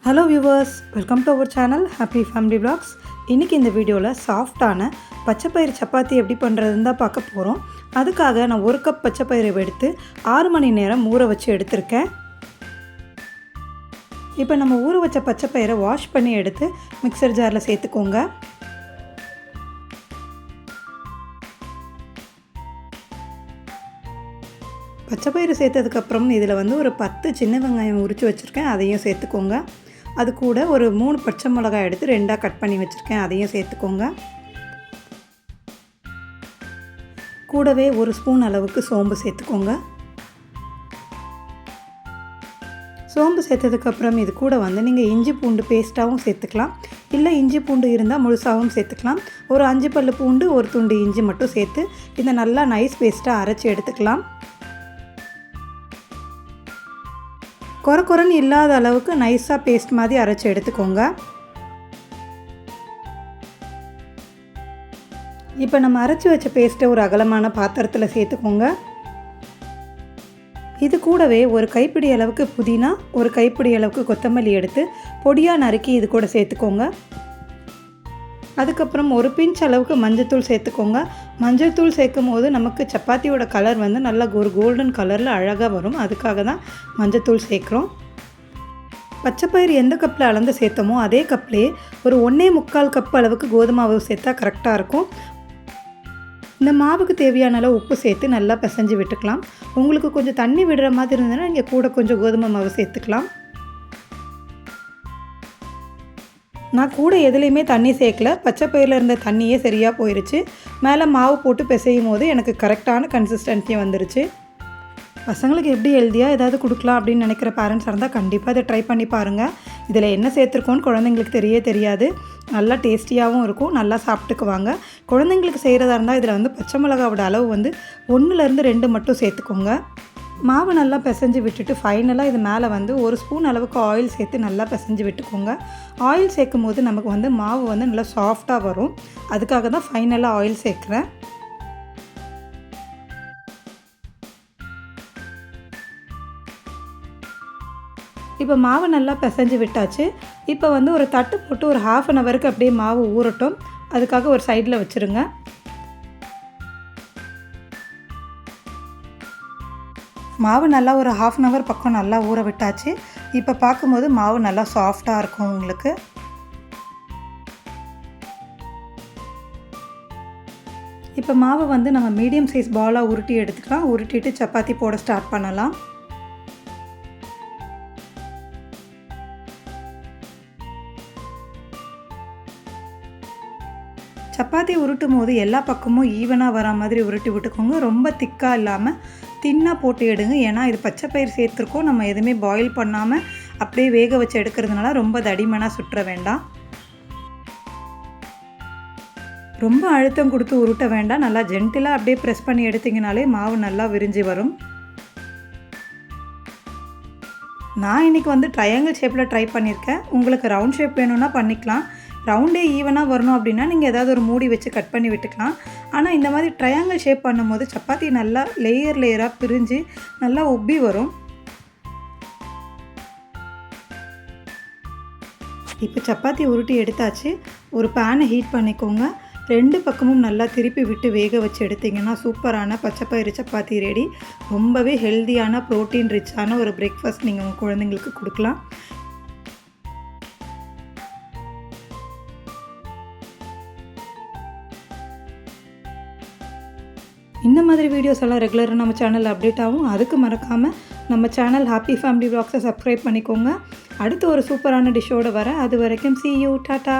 Hello viewers, welcome to our channel Happy Family Vlogs. இன்னைக்கு இந்த வீடியோல சாஃப்ட்டான பச்சைப்பயிறு சப்பாத்தி எப்படி பண்றதுன்னு தான் பார்க்க போறோம். அதுக்காக நான் 1 கப் பச்சைப்பயிறு எடுத்து 6 மணி நேரம் ஊற வச்சு எடுத்துர்க்கேன். இப்போ நம்ம ஊற வச்ச பச்சைப்பயிரை வாஷ் பண்ணி எடுத்து மிக்ஸர் ஜார்ல சேர்த்துக்கோங்க. பச்சைப்பயிறு சேர்த்ததுக்கு அப்புறம் இதில் வந்து ஒரு 10 சின்ன வெங்காயம் உரிச்சு வச்சிருக்கேன், அதையும் சேர்த்துக்கோங்க. அது கூட ஒரு 3 பச்சை மிளகாய் எடுத்து 2ஆ கட் பண்ணி வச்சிருக்கேன், அதையும் சேர்த்துக்கோங்க. கூடவே 1 ஸ்பூன் அளவுக்கு சோம்பு சேர்த்துக்கோங்க. சோம்பு சேர்த்ததுக்கு அப்புறம் இது கூட வந்து நீங்கள் இஞ்சி பூண்டு பேஸ்ட்டாகவும் சேர்த்துக்கலாம், இல்லை இஞ்சி பூண்டு இருந்தால் முழுசாகவும் சேர்த்துக்கலாம். ஒரு 5 பல்லு பூண்டு, ஒரு துண்டு இஞ்சி மட்டும் சேர்த்து இதை நல்லா நைஸ் பேஸ்ட்டாக அரைச்சி எடுத்துக்கலாம். கொரன்னு இல்லாத அளவுக்கு நைஸாக பேஸ்ட் மாதிரி அரைச்சி எடுத்துக்கோங்க. இப்போ நம்ம அரைச்சி வச்ச பேஸ்ட்டை ஒரு அகலமான பாத்திரத்தில் சேர்த்துக்கோங்க. இது கூடவே ஒரு கைப்பிடி அளவுக்கு புதினா, ஒரு கைப்பிடி அளவுக்கு கொத்தமல்லி எடுத்து பொடியாக நறுக்கி இது கூட சேர்த்துக்கோங்க. அதுக்கப்புறம் ஒரு பிஞ்ச் அளவுக்கு மஞ்சள்தூள் சேர்த்துக்கோங்க. மஞ்சள்தூள் சேர்க்கும் போது நமக்கு சப்பாத்தியோட கலர் வந்து நல்லா ஒரு கோல்டன் கலரில் அழகாக வரும், அதுக்காக தான் மஞ்சள்தூள் சேர்க்குறோம். பச்சைப்பயிறு எந்த கப்பில் அளந்து சேர்த்தோமோ அதே கப்லேயே ஒரு 1.25 கப் அளவுக்கு கோதுமை மாவு சேர்த்தா கரெக்டாக இருக்கும். இந்த மாவுக்கு தேவையான அளவு உப்பு சேர்த்து நல்லா பிசைஞ்சு விட்டுக்கலாம். உங்களுக்கு கொஞ்சம் தண்ணி விடுற மாதிரி இருந்ததுன்னா நீங்கள் கூட கொஞ்சம் கோதுமை மாவு சேர்த்துக்கலாம். நான் கூட எதுலேயுமே தண்ணி சேர்க்கல, பச்சைப்பயிரில் இருந்த தண்ணியே சரியாக போயிடுச்சு. மேலே மாவு போட்டு பிசையும் போது எனக்கு கரெக்டான கன்சிஸ்டன்சி வந்துருச்சு. பசங்களுக்கு எப்படி ஹெல்த்தியாக ஏதாவது கொடுக்கலாம் அப்படின்னு நினைக்கிற பேரண்ட்ஸாக இருந்தால் கண்டிப்பாக இதை ட்ரை பண்ணி பாருங்கள். இதில் என்ன சேர்த்துருக்கோன்னு குழந்தைங்களுக்கு தெரியாது. நல்லா டேஸ்டியாகவும் இருக்கும், நல்லா சாப்பிட்டுக்குவாங்க. குழந்தைங்களுக்கு செய்கிறதா இருந்தால் இதில் வந்து பச்சை மிளகாவோட அளவு வந்து 1லேருந்து 2 மட்டும் சேர்த்துக்கோங்க. மாவு நல்லா பிசைஞ்சு விட்டுட்டு ஃபைனலாக இது மேலே வந்து 1 ஸ்பூன் அளவுக்கு ஆயில் சேர்த்து நல்லா பிசைஞ்சு விட்டுக்கோங்க. ஆயில் சேர்க்கும் போது நமக்கு வந்து மாவு வந்து நல்லா சாஃப்டாக வரும், அதுக்காக தான் ஃபைனலாக ஆயில் சேர்க்குறேன். இப்போ மாவு நல்லா பிசைஞ்சு விட்டாச்சு. இப்போ வந்து ஒரு தட்டு போட்டு ஒரு 1/2 ஹவருக்கு அப்படியே மாவு ஊறட்டும், அதுக்காக ஒரு சைடில் வச்சுருங்க. மாவு நல்லா ஒரு 1/2 ஹவர் பக்கம் நல்லா ஊற விட்டாச்சு. இப்போ பார்க்கும்போது மாவு நல்லா சாஃப்டாக இருக்கும் உங்களுக்கு. இப்போ மாவு வந்து நம்ம மீடியம் சைஸ் பாலாக உருட்டி எடுத்துக்கலாம். உருட்டிட்டு சப்பாத்தி போட ஸ்டார்ட் பண்ணலாம். சப்பாத்தி உருட்டும் போது எல்லா பக்கமும் ஈவனாக வரா மாதிரி உருட்டி விட்டுக்கோங்க. ரொம்ப திக்காக இல்லாமல் தின்னாக போட்டு எடுங்க, ஏன்னா இது பச்சைப்பயிறு சேர்த்துருக்கோம். நம்ம எதுவுமே பாயில் பண்ணாமல் அப்படியே வேக வச்சு எடுக்கிறதுனால ரொம்ப தடிமனாக சுற்ற வேண்டாம். ரொம்ப அழுத்தம் கொடுத்து உருட்ட வேண்டாம், நல்லா ஜென்டிலாக அப்படியே ப்ரெஸ் பண்ணி எடுத்திங்கனாலே மாவு நல்லா விரிஞ்சு வரும். நான் இன்றைக்கி வந்து ட்ரையாங்கிள் ஷேப்பில் ட்ரை பண்ணியிருக்கேன். உங்களுக்கு ரவுண்ட் ஷேப் வேணும்னா பண்ணிக்கலாம். ரவுண்டே ஈவனாக வரணும் அப்படின்னா நீங்கள் ஏதாவது ஒரு மூடி வச்சு கட் பண்ணி விட்டுக்கலாம். ஆனால் இந்த மாதிரி ட்ரையாங்கிள் ஷேப் பண்ணும்போது சப்பாத்தி நல்லா லேயராக பிரிஞ்சு நல்லா உப்பி வரும். இப்போ சப்பாத்தி உருட்டி எடுத்தாச்சு. ஒரு பேனை ஹீட் பண்ணிக்கோங்க. 2 பக்கமும் நல்லா திருப்பி விட்டு வேக வச்சு எடுத்திங்கன்னா சூப்பரான பச்சைப்பயிறு சப்பாத்தி ரெடி. ரொம்பவே ஹெல்த்தியான ப்ரோட்டீன் ரிச்சான ஒரு பிரேக்ஃபாஸ்ட் நீங்கள் உங்கள் குழந்தைங்களுக்கு கொடுக்கலாம். இந்த மாதிரி வீடியோஸ் எல்லாம் ரெகுலராக நம்ம சேனலில் அப்டேட் ஆகும். அதுக்கு மறக்காமல் நம்ம சேனல் ஹாப்பி ஃபேமிலி வ்ளாக்ஸை சப்ஸ்கிரைப் பண்ணிக்கோங்க. அடுத்து ஒரு சூப்பரான டிஷ்ஷோடு வரேன். அது வரைக்கும் see you, டாட்டா.